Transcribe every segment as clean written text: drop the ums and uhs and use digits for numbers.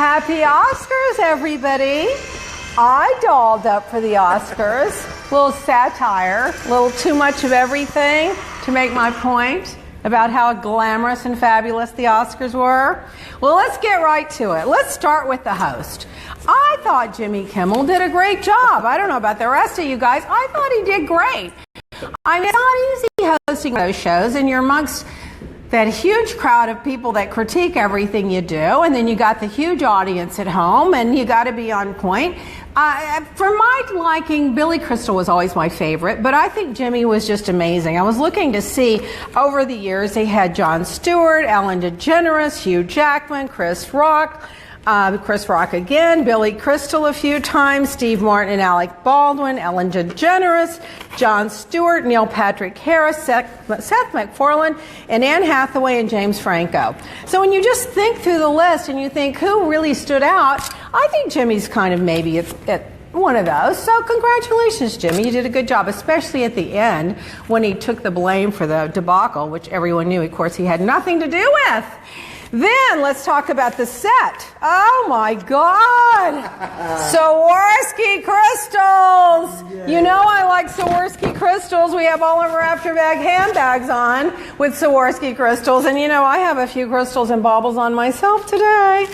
Happy Oscars, everybody. I dolled up for the Oscars. A little satire, a little too much of everything to make my point about how glamorous and fabulous the Oscars were. Well, let's get right to it. Let's start with the host. I thought Jimmy Kimmel did a great job. I don't know about the rest of you guys. I thought he did great. I mean, it's not easy hosting those shows, and you're amongst that huge crowd of people that critique everything you do, and then you got the huge audience at home, and you got to be on point. For my liking, Billy Crystal was always my favorite, but I think Jimmy was just amazing. I was looking to see, over the years, they had Jon Stewart, Ellen DeGeneres, Hugh Jackman, Chris Rock again, Billy Crystal a few times, Steve Martin and Alec Baldwin, Ellen DeGeneres, Jon Stewart, Neil Patrick Harris, Seth MacFarlane, and Anne Hathaway and James Franco. So when you just think through the list and you think who really stood out, I think Jimmy's kind of maybe at one of those. So congratulations, Jimmy. You did a good job, especially at the end when he took the blame for the debacle, which everyone knew, of course, he had nothing to do with. Then let's talk about the set. Oh my God! Swarovski crystals! Yeah. You know I like Swarovski crystals. We have all of our Afterbag handbags on with Swarovski crystals. And you know I have a few crystals and baubles on myself today.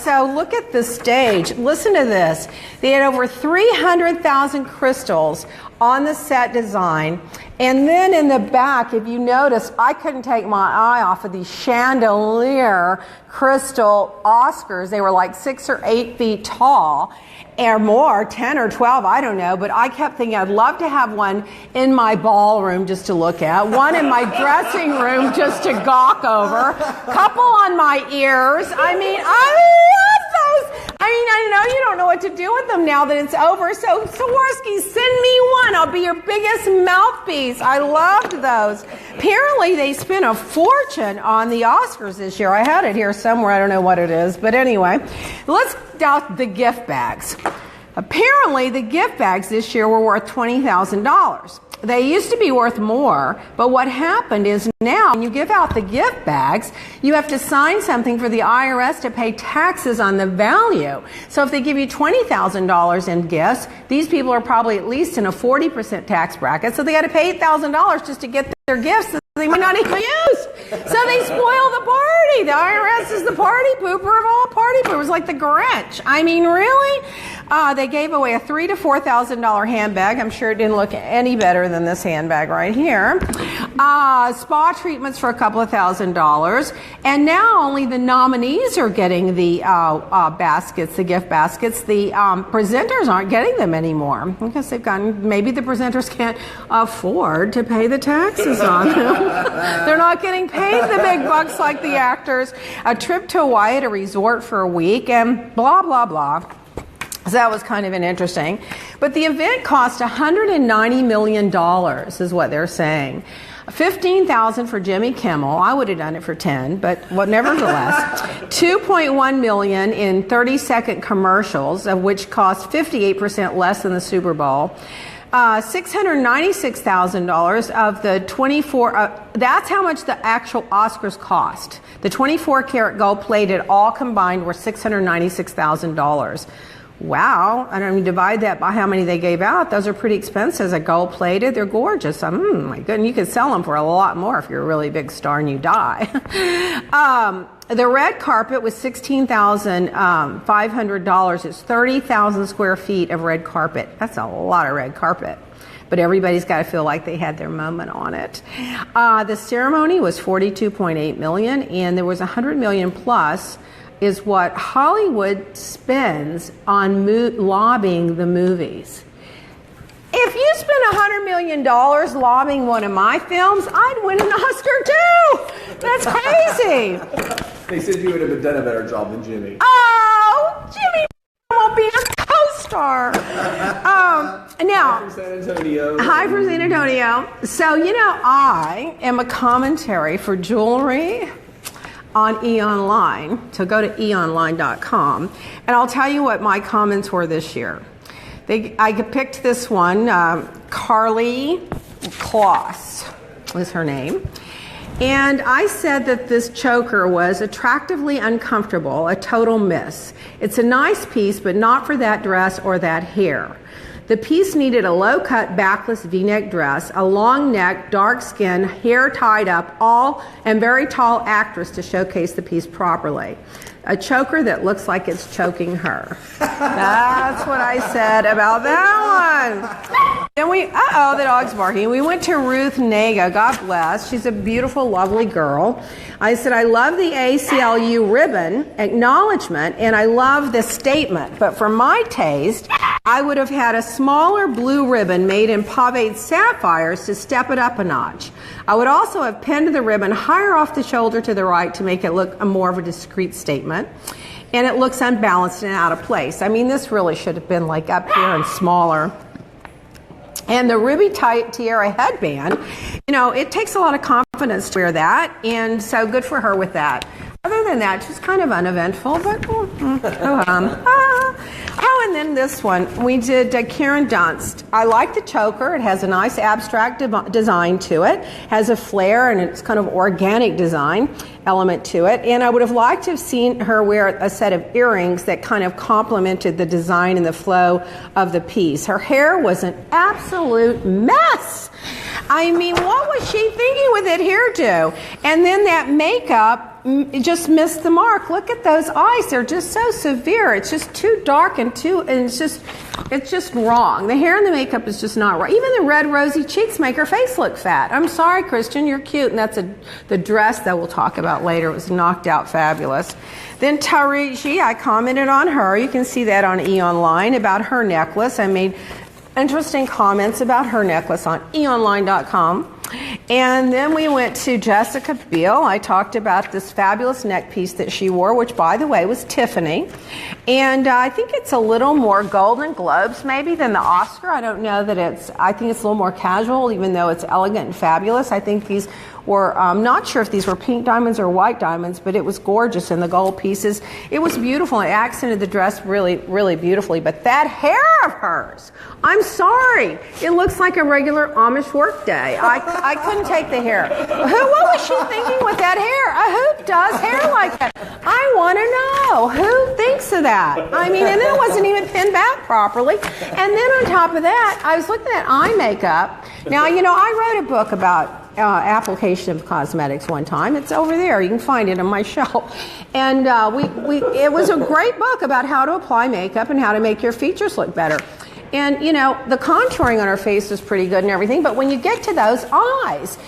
So look at the stage. Listen to this. They had over 300,000 crystals on the set design. And then in the back, if you notice, I couldn't take my eye off of these chandelier crystal Oscars. They were like 6 or 8 feet tall or more, 10 or 12, I don't know. But I kept thinking I'd love to have one in my ballroom just to look at, one in my dressing room just to gawk over, couple on my ears. I mean, I love those. I mean, I know you don't know what to do with them now that it's over, so Swarovski, send me one. I'll be your biggest mouthpiece. I loved those. Apparently, they spent a fortune on the Oscars this year. I had it here somewhere. I don't know what it is, but anyway. Let's doubt the gift bags. Apparently, the gift bags this year were worth $20,000. They used to be worth more, but what happened is now when you give out the gift bags, you have to sign something for the IRS to pay taxes on the value. So if they give you $20,000 in gifts, these people are probably at least in a 40% tax bracket, so they got to pay $8,000 just to get their gifts that they might not even use. So they spoil the party. The IRS is the party pooper of all party poopers, like the Grinch. I mean, really? They gave away a $3,000 to $4,000 handbag. I'm sure it didn't look any better than this handbag right here. Spa treatments for a couple of $1,000s. And now only the nominees are getting the baskets, the gift baskets. The presenters aren't getting them anymore because they've gotten, maybe the presenters can't afford to pay the taxes on them. They're not getting paid the big bucks like the actors. A trip to Hawaii at a resort for a week and blah, blah, blah. So that was kind of an interesting. But the event cost $190 million is what they're saying. $15,000 for Jimmy Kimmel. I would have done it for 10, but nevertheless. $2.1 million in 30-second commercials, of which cost 58% less than the Super Bowl. $696,000 of the 24, that's how much the actual Oscars cost. The 24-karat gold plated all combined were $696,000. Wow. I don't divide that by how many they gave out. Those are pretty expensive. As a gold plated, they're gorgeous. My goodness, you could sell them for a lot more if you're a really big star and you die. The red carpet was $16,500. It's 30,000 square feet of red carpet. That's a lot of red carpet. But everybody's got to feel like they had their moment on it. The ceremony was $42.8 million, and there was $100 million plus is what Hollywood spends on lobbying the movies. If you spent $100 million lobbying one of my films, I'd win an Oscar too. That's crazy. They said you would have done a better job than Jimmy. Oh, Jimmy won't be a co-star. Now, hi from San Antonio. Hi from San Antonio. So, you know, I am a commentary for jewelry on eOnline. So go to eOnline.com. And I'll tell you what my comments were this year. I picked this one, Carly Kloss was her name. And I said that this choker was attractively uncomfortable, a total miss. It's a nice piece, but not for that dress or that hair. The piece needed a low-cut, backless V-neck dress, a long neck, dark skin, hair tied up, and very tall actress to showcase the piece properly. A choker that looks like it's choking her. That's what I said about that one. Then the dog's barking. We went to Ruth Naga, God bless. She's a beautiful, lovely girl. I said, I love the ACLU ribbon acknowledgement, and I love the statement, but for my taste, I would have had a smaller blue ribbon made in paved sapphires to step it up a notch. I would also have pinned the ribbon higher off the shoulder to the right to make it look more of a discreet statement. And it looks unbalanced and out of place. I mean, this really should have been like up here and smaller. And the ruby tiara headband, it takes a lot of confidence to wear that. And so good for her with that. Other than that, she's kind of uneventful, but and then this one, we did Karen Dunst. I like the choker. It has a nice abstract design to it, has a flare, and it's kind of organic design element to it. And I would have liked to have seen her wear a set of earrings that kind of complemented the design and the flow of the piece. Her hair was an absolute mess. I mean, what was she thinking with that hairdo? And then that makeup, it just missed the mark. Look at those eyes. They're just so severe. It's just too dark and it's just wrong. The hair and the makeup is just not right. Even the red rosy cheeks make her face look fat. I'm sorry, Christian, you're cute. And that's the dress that we'll talk about later. It was knocked out fabulous. Then Tariji, I commented on her. You can see that on eOnline about her necklace. I made interesting comments about her necklace on eOnline.com. And then we went to Jessica Biel. I talked about this fabulous neck piece that she wore, which, by the way, was Tiffany. And I think it's a little more Golden Globes maybe than the Oscar. I don't know that I think it's a little more casual, even though it's elegant and fabulous. I think these were, I'm not sure if these were pink diamonds or white diamonds, but it was gorgeous in the gold pieces. It was beautiful. It accented the dress really, really beautifully. But that hair of hers, I'm sorry. It looks like a regular Amish work day. I couldn't take the hair. What was she thinking with that hair? Who does hair like that? I want to know. Who thinks of that? I mean, and then it wasn't even pinned back properly. And then on top of that, I was looking at eye makeup. Now, I wrote a book about application of cosmetics one time. It's over there. You can find it on my shelf. And it was a great book about how to apply makeup and how to make your features look better. And, the contouring on her face was pretty good and everything, but when you get to those eyes,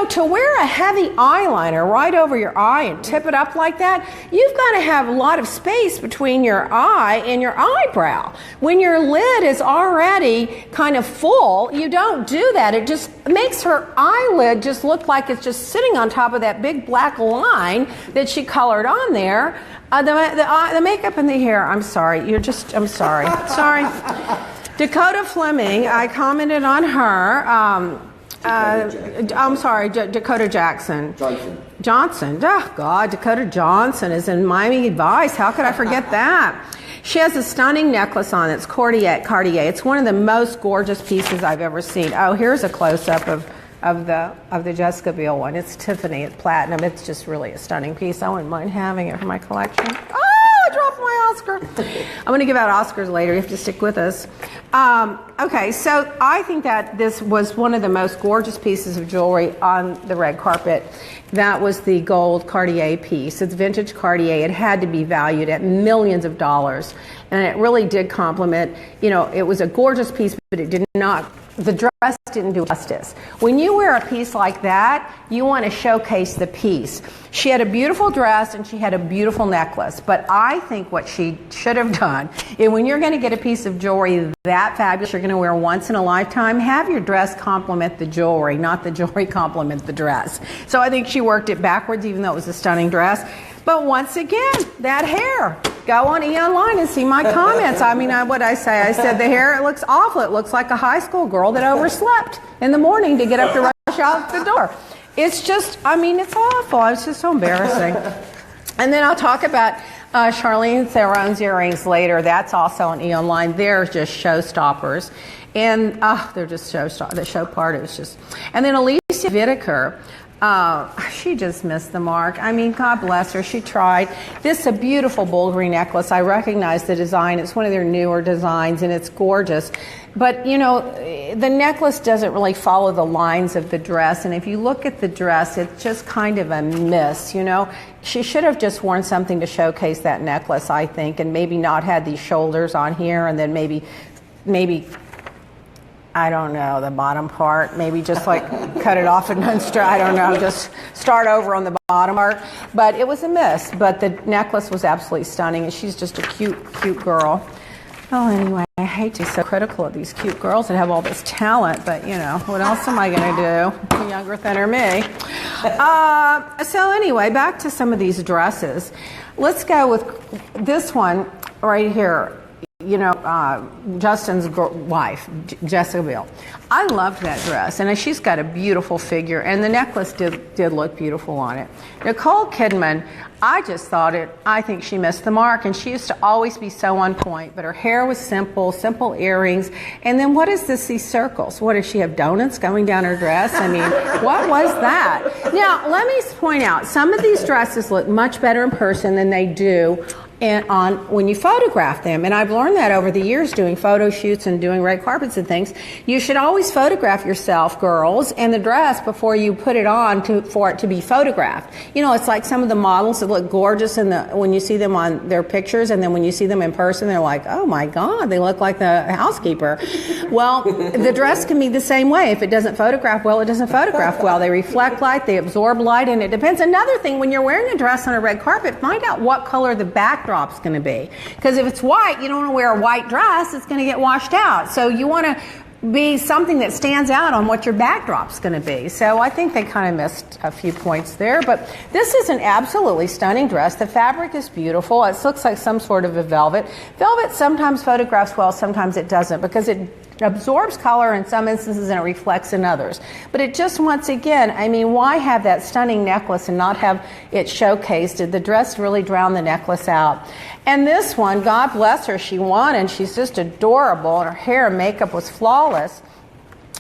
to wear a heavy eyeliner right over your eye and tip it up like that, you've got to have a lot of space between your eye and your eyebrow. When your lid is already kind of full, you don't do that. It just makes her eyelid just look like it's just sitting on top of that big black line that she colored on there. The makeup and the hair, I'm sorry. I'm sorry. Sorry. Dakota Fleming, I commented on her. I'm sorry, Dakota Johnson. Oh, God, Dakota Johnson is in Miami Vice. How could I forget that? She has a stunning necklace on. It's Cartier. It's one of the most gorgeous pieces I've ever seen. Oh, here's a close-up of the Jessica Biel one. It's Tiffany. It's platinum. It's just really a stunning piece. I wouldn't mind having it for my collection. I dropped my Oscar. I'm going to give out Oscars later. You have to stick with us. Okay, so I think that this was one of the most gorgeous pieces of jewelry on the red carpet. That was the gold Cartier piece. It's vintage Cartier. It had to be valued at millions of dollars. And it really did complement, it was a gorgeous piece, but it did not, the dress didn't do justice. When you wear a piece like that, you want to showcase the piece. She had a beautiful dress and she had a beautiful necklace, but I think what she should have done is when you're going to get a piece of jewelry that fabulous, you're going to wear once in a lifetime, have your dress complement the jewelry, not the jewelry complement the dress. So I think she worked it backwards, even though it was a stunning dress. But once again, that hair. Go on eOnline and see my comments. I mean, what I say? I said the hair, it looks awful. It looks like a high school girl that overslept in the morning to get up to rush out the door. It's just, it's awful. It's just so embarrassing. And then I'll talk about Charlene Theron's earrings later. That's also on eOnline. They're just showstoppers. And they're just showstoppers. The show part is just... And then Alicia Whitaker. She just missed the mark. I mean, God bless her. She tried. This is a beautiful Bulgari necklace. I recognize the design. It's one of their newer designs, and it's gorgeous. But, you know, the necklace doesn't really follow the lines of the dress. And if you look at the dress, it's just kind of a miss, you know. She should have just worn something to showcase that necklace, I think, and maybe not had these shoulders on here, and then maybe I don't know, the bottom part, maybe just like cut it off and I don't know, just start over on the bottom part. But it was a miss, but the necklace was absolutely stunning, and she's just a cute girl. Oh, anyway, I hate to be so critical of these cute girls that have all this talent, but, you know, what else am I going to do? Younger than or me. So anyway, back to some of these dresses. Let's go with this one right here. You know, Justin's wife, Jessica Biel. I loved that dress, and she's got a beautiful figure, and the necklace did look beautiful on it. Nicole Kidman, I think she missed the mark, and she used to always be so on point, but her hair was simple earrings, and then what is this, these circles? What, does she have donuts going down her dress? I mean, what was that? Now, let me point out, some of these dresses look much better in person than they do when you photograph them, and I've learned that over the years doing photo shoots and doing red carpets and things. You should always photograph yourself, girls, and the dress before you put it on for it to be photographed. You know, it's like some of the models that look gorgeous when you see them on their pictures, and then when you see them in person, they're like, oh my God, they look like the housekeeper. Well, the dress can be the same way. If it doesn't photograph well, it doesn't photograph well. They reflect light, they absorb light, and it depends. Another thing, when you're wearing a dress on a red carpet, find out what color the backdrop's going to be. Because if it's white, you don't want to wear a white dress, it's going to get washed out. So you want to be something that stands out on what your backdrop's going to be. So I think they kind of missed a few points there. But this is an absolutely stunning dress. The fabric is beautiful. It looks like some sort of a velvet. Velvet sometimes photographs well, sometimes it doesn't, because it absorbs color in some instances and it reflects in others. But it just, once again, I mean, why have that stunning necklace and not have it showcased? Did the dress really drown the necklace out? And this one, God bless her, she won, and she's just adorable, and her hair and makeup was flawless.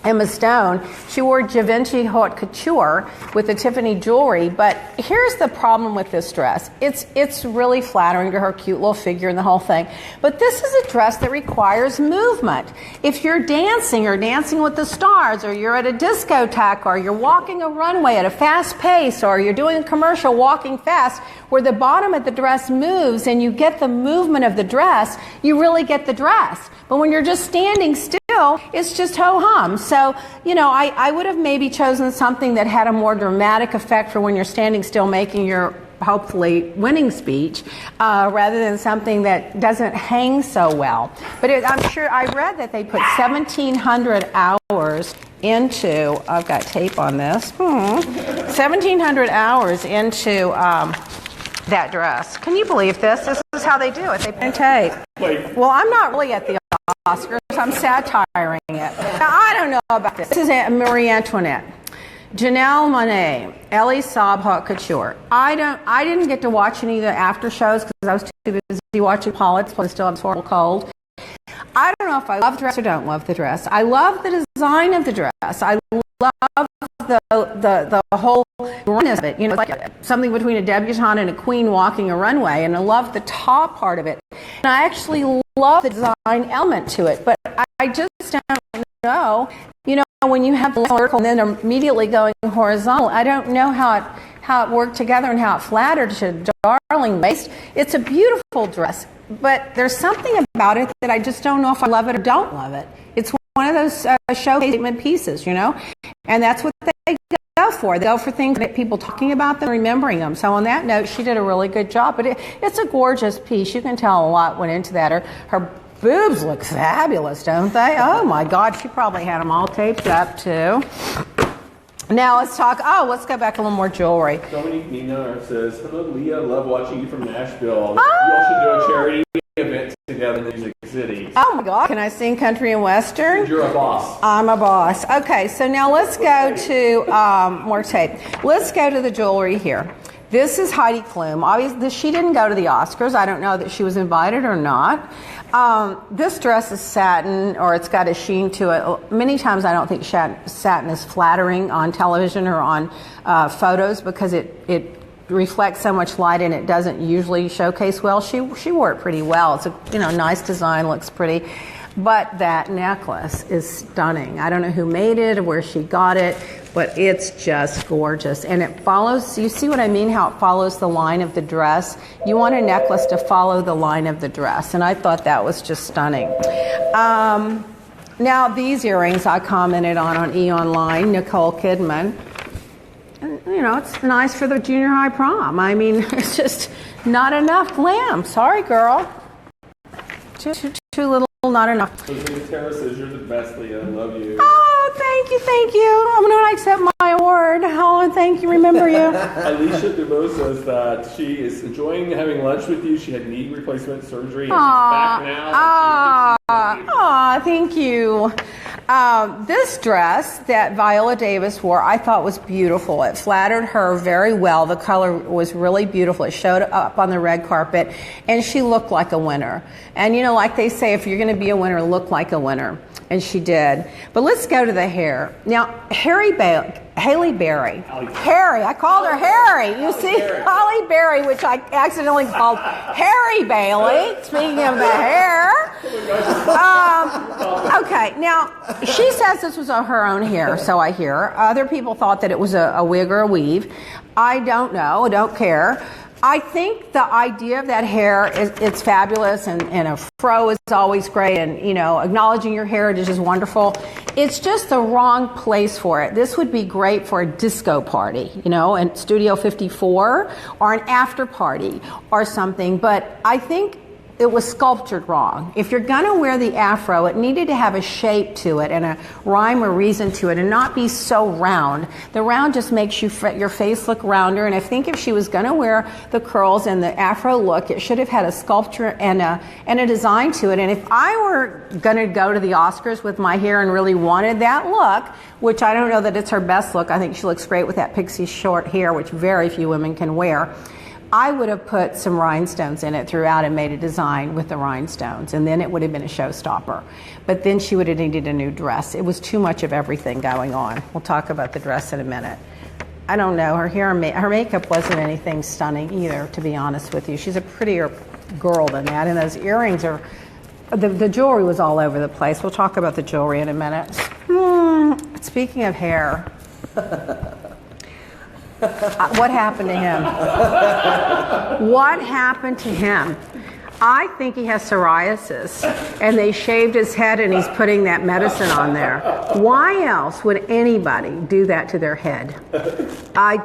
Emma Stone, she wore Givenchy Haute Couture with the Tiffany jewelry, but here's the problem with this dress. It's really flattering to her cute little figure and the whole thing, but this is a dress that requires movement. If you're dancing or dancing with the stars, or you're at a discotheque, or you're walking a runway at a fast pace, or you're doing a commercial walking fast, where the bottom of the dress moves and you get the movement of the dress, you really get the dress. But when you're just standing still, it's just ho-hum. So, you know, I would have maybe chosen something that had a more dramatic effect for when you're standing still making your hopefully winning speech, rather than something that doesn't hang so well. But I'm sure, I read that they put 1,700 hours into, I've got tape on this, 1,700 hours into that dress. Can you believe this? This is how they do it. They put tape. Well, I'm not really at the Oscars. I'm satiring it. Now, I don't know about this. This is Marie Antoinette. Janelle Monáe, Elie Saab Haute Couture. I didn't get to watch any of the after shows because I was too busy watching politics, but I still have a horrible cold. I don't know if I love the dress or don't love the dress. I love the design of the dress. I love the whole grandness of it. You know, it's like something between a debutante and a queen walking a runway, and I love the top part of it. And I actually love the design element to it, but I just don't know. You know, when you have the vertical and then immediately going horizontal, I don't know how it worked together and how it flattered to darling waist. It's a beautiful dress, but there's something about it that I just don't know if I love it or don't love it. It's one of those showcase pieces, you know, and that's what they go for. They go for things that people talking about them, remembering them. So on that note, she did a really good job, but it's a gorgeous piece. You can tell a lot went into that. Her boobs look fabulous, don't they? Oh my God, she probably had them all taped up too. Now let's go back a little more jewelry. Dominique Nina says, hello Leah, love watching you from Nashville. You all should do a charity event together in Music City. Oh my God, can I sing country and western? You're a boss. I'm a boss. Okay, so now let's go to more tape. Let's go to the jewelry here. This is Heidi Klum. Obviously, she didn't go to the Oscars. I don't know that she was invited or not. This dress is satin, or it's got a sheen to it. Many times I don't think satin is flattering on television or on photos because it reflects so much light and it doesn't usually showcase well. She wore it pretty well. It's a nice design, looks pretty. But that necklace is stunning. I don't know who made it or where she got it, but it's just gorgeous. And it follows, you see what I mean, how it follows the line of the dress? You want a necklace to follow the line of the dress, and I thought that was just stunning. Now, these earrings I commented on E! Online, Nicole Kidman. And, it's nice for the junior high prom. I mean, it's just not enough glam. Sorry, girl. Too little. Not enough. Tara says you're the best, Leah. I love you. Oh, thank you. I'm going to accept my award. Oh, thank you. Remember you. Alicia DeVoe says that she is enjoying having lunch with you. She had knee replacement surgery and she's back now. Thank you. This dress that Viola Davis wore, I thought was beautiful. It flattered her very well. The color was really beautiful. It showed up on the red carpet, and she looked like a winner. And like they say, if you're going to be a winner, look like a winner. And she did. But let's go to the hair. Now, Halle Berry. Harry. I called her Harry. You see? Halle Berry, which I accidentally called Harry Bailey. Speaking of the hair. Okay. Now, she says this was her own hair, so I hear. Other people thought that it was a wig or a weave. I don't know. I don't care. I think the idea of that hair it's fabulous, and a fro is always great, and acknowledging your heritage is wonderful. It's just the wrong place for it. This would be great for a disco party, in Studio 54, or an after party or something. But I think it was sculptured wrong. If you're going to wear the afro, it needed to have a shape to it and a rhyme or reason to it and not be so round. The round just makes your face look rounder, and I think if she was going to wear the curls and the afro look, it should have had a sculpture and a design to it. And if I were going to go to the Oscars with my hair and really wanted that look, which I don't know that it's her best look, I think she looks great with that pixie short hair, which very few women can wear, I would have put some rhinestones in it throughout and made a design with the rhinestones, and then it would have been a showstopper. But then she would have needed a new dress. It was too much of everything going on. We'll talk about the dress in a minute. I don't know. Her hair and her makeup wasn't anything stunning either, to be honest with you. She's a prettier girl than that, and those earrings are... The jewelry was all over the place. We'll talk about the jewelry in a minute. Speaking of hair... what happened to him? What happened to him? I think he has psoriasis, and they shaved his head and he's putting that medicine on there. Why else would anybody do that to their head? I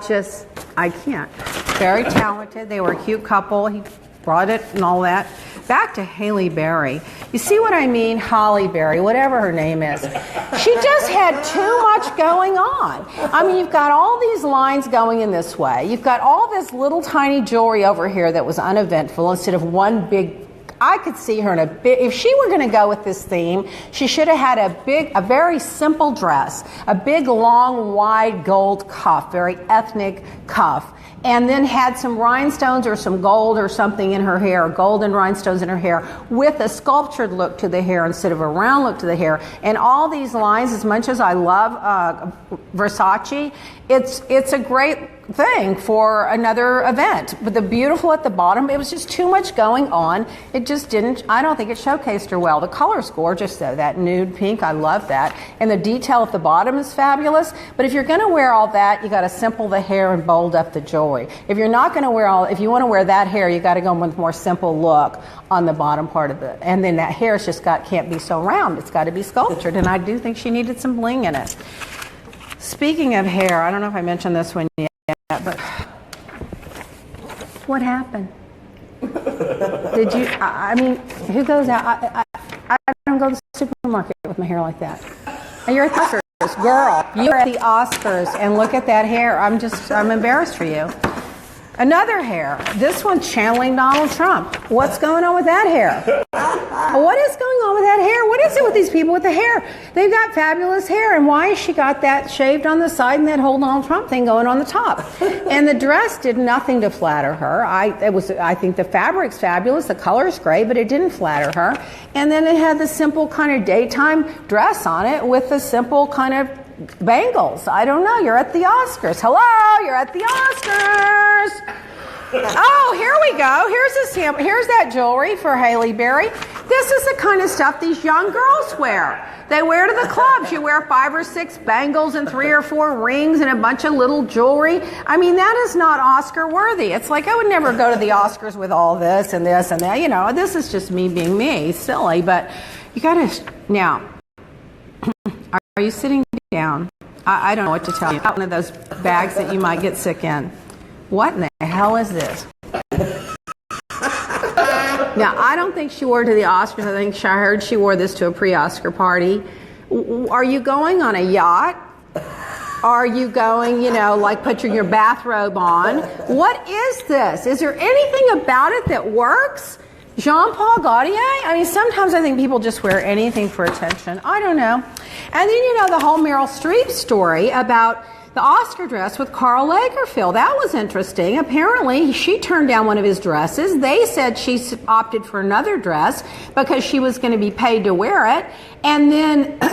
can't. Very talented. They were a cute couple. He brought it and all that. Back to Halle Berry. You see what I mean? Holly Berry, whatever her name is. She just had too much going on. I mean, you've got all these lines going in this way. You've got all this little tiny jewelry over here that was uneventful instead of one big... I could see her in a big... If she were going to go with this theme, she should have had a very simple dress, a big, long, wide gold cuff, very ethnic cuff, and then had some rhinestones or some gold or something in her hair, golden rhinestones in her hair, with a sculptured look to the hair instead of a round look to the hair. And all these lines, as much as I love Versace, it's a great thing for another event. But the beautiful at the bottom, it was just too much going on. It just didn't, I don't think it showcased her well. The color's gorgeous though, that nude pink, I love that. And the detail at the bottom is fabulous. But if you're going to wear all that, you got to simple the hair and bold up the jewelry. If you're not going to wear if you want to wear that hair, you got to go with a more simple look on the bottom part of it. And then that hair's just can't be so round. It's got to be sculptured. And I do think she needed some bling in it. Speaking of hair, I don't know if I mentioned this one yet, but what happened? Did you, I mean, who goes out? I don't go to the supermarket with my hair like that. And you're at the Oscars, girl. You're at the Oscars, and look at that hair. I'm embarrassed for you. Another hair. This one's channeling Donald Trump. What's going on with that hair? What is going on with that hair? What is it with these people with the hair? They've got fabulous hair, and why has she got that shaved on the side and that whole Donald Trump thing going on the top? And the dress did nothing to flatter her. I think the fabric's fabulous, the color's great, but it didn't flatter her. And then it had the simple kind of daytime dress on it with the simple kind of bangles. I don't know. You're at the Oscars. Hello, you're at the Oscars. Oh, here we go. Here's that jewelry for Halle Berry. This is the kind of stuff these young girls wear. They wear to the clubs. You wear 5 or 6 bangles and 3 or 4 rings and a bunch of little jewelry. I mean, that is not Oscar worthy. It's like I would never go to the Oscars with all this and this and that. You know, this is just me being me, silly. But you gotta now. Are you sitting down? I don't know what to tell you. One of those bags that you might get sick in. What in the hell is this? Now, I don't think she wore it to the Oscars. I think I heard she wore this to a pre-Oscar party. Are you going on a yacht? Are you going, like putting your bathrobe on? What is this? Is there anything about it that works? Jean-Paul Gaultier? I mean, sometimes I think people just wear anything for attention. I don't know. And then, the whole Meryl Streep story about the Oscar dress with Karl Lagerfeld. That was interesting. Apparently, she turned down one of his dresses. They said she opted for another dress because she was going to be paid to wear it. And then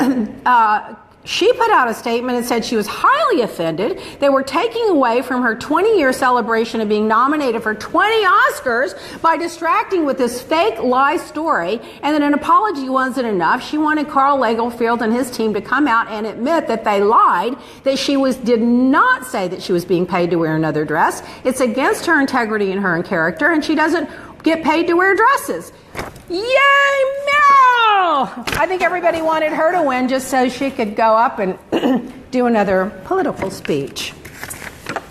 she put out a statement and said she was highly offended. They were taking away from her 20-year celebration of being nominated for 20 Oscars by distracting with this fake lie story, and that an apology wasn't enough. She wanted Karl Lagerfeld and his team to come out and admit that they lied, that she did not say that she was being paid to wear another dress. It's against her integrity and her character, and she doesn't get paid to wear dresses. Yay, Meryl! I think everybody wanted her to win just so she could go up and do another political speech.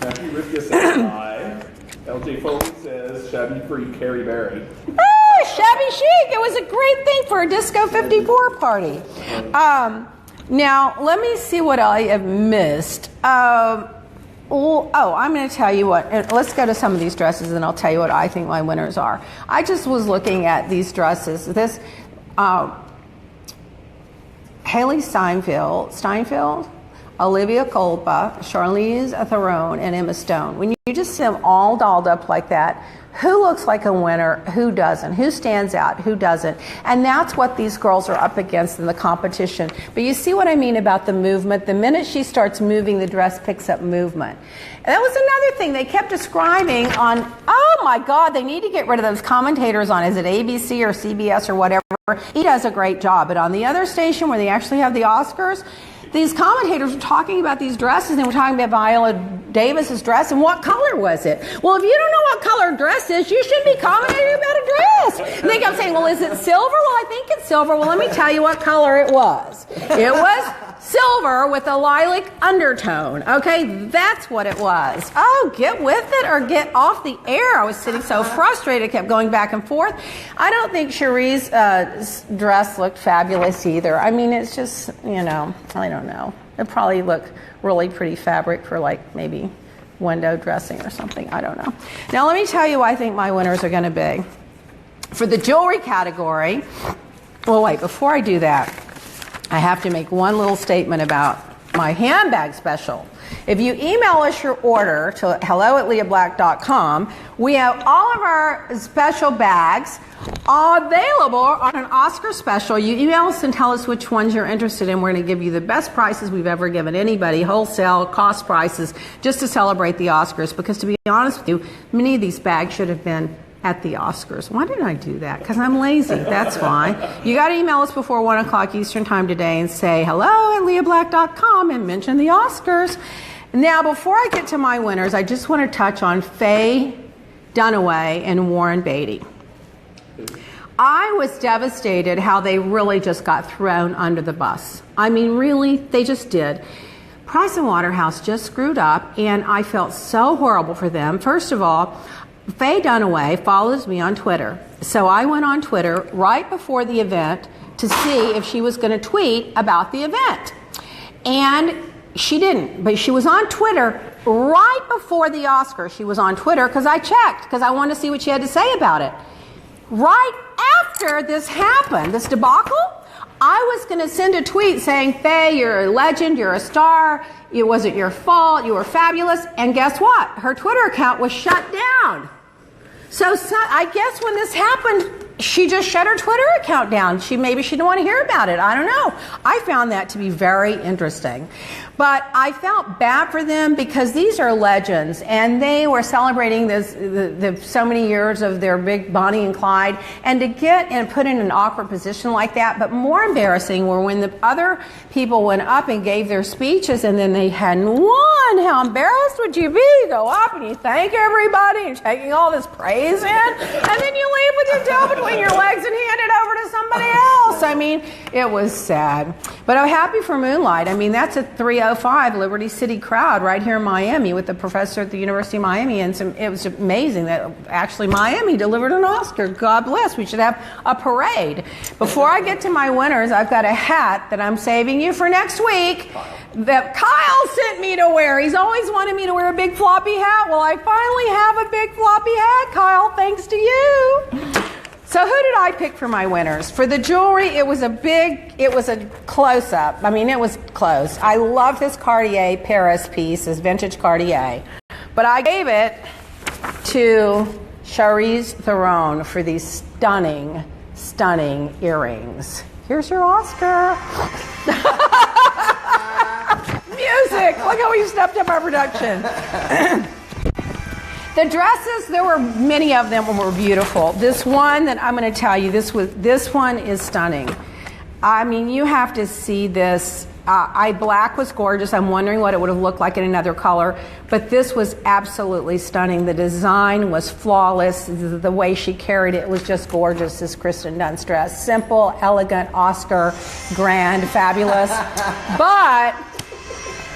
Matthew Rivka says hi. LJ Foley says shabby free Carrie Berry. Oh, shabby chic. It was a great thing for a Disco 54 party. Now, let me see what I have missed. I'm going to tell you what. Let's go to some of these dresses, and I'll tell you what I think my winners are. I just was looking at these dresses. This Haley Steinfeld, Olivia Culpa, Charlize Theron, and Emma Stone. When you just see them all dolled up like that, who looks like a winner, who doesn't? Who stands out, who doesn't? And that's what these girls are up against in the competition. But you see what I mean about the movement? The minute she starts moving, the dress picks up movement. And that was another thing they kept describing on, oh my God, they need to get rid of those commentators on, is it ABC or CBS or whatever? He does a great job. But on the other station where they actually have the Oscars, these commentators were talking about these dresses, and they were talking about Viola Davis's dress, and what color was it? Well, if you don't know what color a dress is, you should be commentating about a dress. And they kept saying, well, is it silver? Well, I think it's silver. Well, let me tell you what color it was. It was silver with a lilac undertone. Okay, that's what it was. Oh, get with it or get off the air. I was sitting so frustrated, I kept going back and forth. I don't think Cherie's dress looked fabulous either. I mean, it's just, I don't know. It probably looked really pretty fabric for like maybe window dressing or something. I don't know. Now, let me tell you what I think my winners are going to be. For the jewelry category, well, wait, before I do that, I have to make one little statement about my handbag special. If you email us your order to hello@leahblack.com, we have all of our special bags available on an Oscar special. You email us and tell us which ones you're interested in. We're going to give you the best prices we've ever given anybody, wholesale cost prices, just to celebrate the Oscars. Because to be honest with you, many of these bags should have been at the Oscars. Why didn't I do that? Because I'm lazy. That's why. You got to email us before 1 o'clock Eastern Time today and say hello@leahblack.com and mention the Oscars. Now, before I get to my winners, I just want to touch on Faye Dunaway and Warren Beatty. I was devastated how they really just got thrown under the bus. I mean, really, they just did. Price and Waterhouse just screwed up, and I felt so horrible for them. First of all, Faye Dunaway follows me on Twitter. So I went on Twitter right before the event to see if she was going to tweet about the event. And she didn't, but she was on Twitter right before the Oscars, she was on Twitter because I checked because I wanted to see what she had to say about it. Right after this happened, this debacle, I was going to send a tweet saying, Faye, you're a legend, you're a star, it wasn't your fault, you were fabulous. And guess what? Her Twitter account was shut down. So I guess when this happened, she just shut her Twitter account down. Maybe she didn't want to hear about it. I don't know. I found that to be very interesting. But I felt bad for them because these are legends, and they were celebrating so many years of their big Bonnie and Clyde, and to get and put in an awkward position like that. But more embarrassing were when the other people went up and gave their speeches, and then they hadn't won. How embarrassed would you be? Go up and you thank everybody and taking all this praise in, and then you leave with your tail between your legs and hand it over to somebody else. I mean, it was sad. But I'm happy for Moonlight. I mean, that's a 305 Liberty City crowd right here in Miami with the professor at the University of Miami. And it was amazing that actually Miami delivered an Oscar. God bless. We should have a parade. Before I get to my winners, I've got a hat that I'm saving you for next week that Kyle sent me to wear. He's always wanted me to wear a big floppy hat. Well, I finally have a big floppy hat, Kyle, thanks to you. So who did I pick for my winners? For the jewelry, it was a close-up. I mean, it was close. I love this Cartier Paris piece, this vintage Cartier. But I gave it to Charlize Theron for these stunning, stunning earrings. Here's your Oscar. Music! Look how we stepped up our production. The dresses, there were many of them were beautiful. This one that I'm going to tell you, this one is stunning. I mean, you have to see this. Black was gorgeous. I'm wondering what it would have looked like in another color. But this was absolutely stunning. The design was flawless. The way she carried it was just gorgeous, this Kristen Dunst dress. Simple, elegant, Oscar, grand, fabulous. But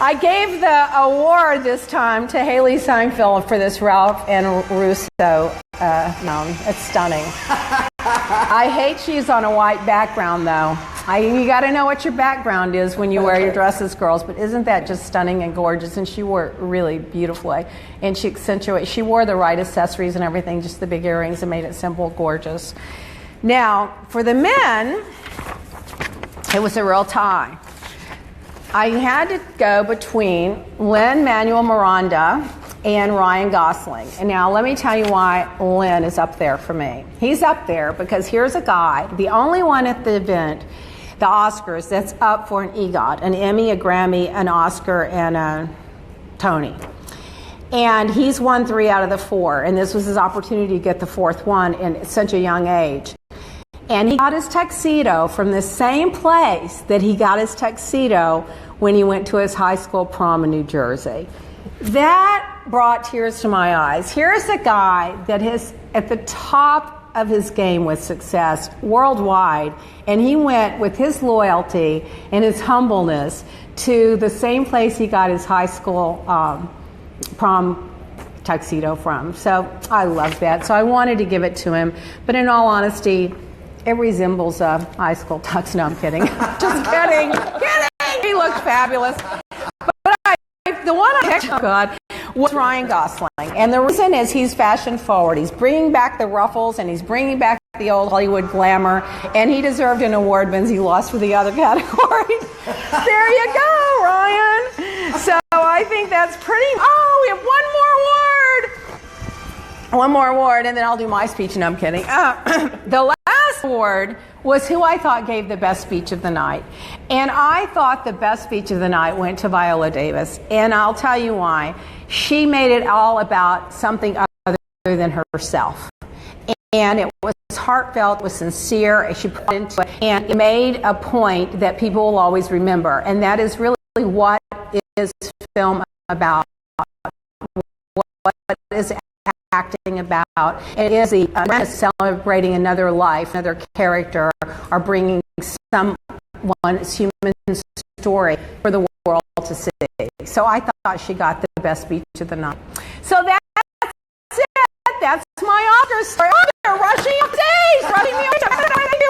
I gave the award this time to Haley Steinfeld for this Ralph and Russo gown. It's stunning. I hate she's on a white background, though. You got to know what your background is when you wear your dresses, girls. But isn't that just stunning and gorgeous? And she wore it really beautifully. And she wore the right accessories and everything, just the big earrings, and made it simple, gorgeous. Now, for the men, it was a real tie. I had to go between Lin-Manuel Miranda and Ryan Gosling. And now let me tell you why Lin is up there for me. He's up there because here's a guy, the only one at the event, the Oscars, that's up for an EGOT, an Emmy, a Grammy, an Oscar, and a Tony. And he's won 3 out of the 4, and this was his opportunity to get the 4th one in such a young age. And he got his tuxedo from the same place that he got his tuxedo when he went to his high school prom in New Jersey. That brought tears to my eyes. Here's a guy that is at the top of his game with success worldwide, and he went with his loyalty and his humbleness to the same place he got his high school prom tuxedo from. So I love that. So I wanted to give it to him. But in all honesty, it resembles a high school tux. No, I'm kidding. Just kidding. He looked fabulous. But the one I picked, oh God, was Ryan Gosling. And the reason is he's fashion forward. He's bringing back the ruffles, and he's bringing back the old Hollywood glamour. And he deserved an award because he lost for the other category. There you go, Ryan. So I think that's pretty. Oh, we have one more award, and then I'll do my speech. And I'm kidding. The last award was who I thought gave the best speech of the night. And I thought the best speech of the night went to Viola Davis. And I'll tell you why. She made it all about something other than herself. And it was heartfelt, it was sincere, she put into it, and it made a point that people will always remember. And that is really what is film about, what is acting about. It is celebrating another life, another character, or bringing someone's human story for the world to see. So I thought she got the best speech of the night. So that's it. That's my Oscar story. Oh, they're rushing up stage, rushing me up.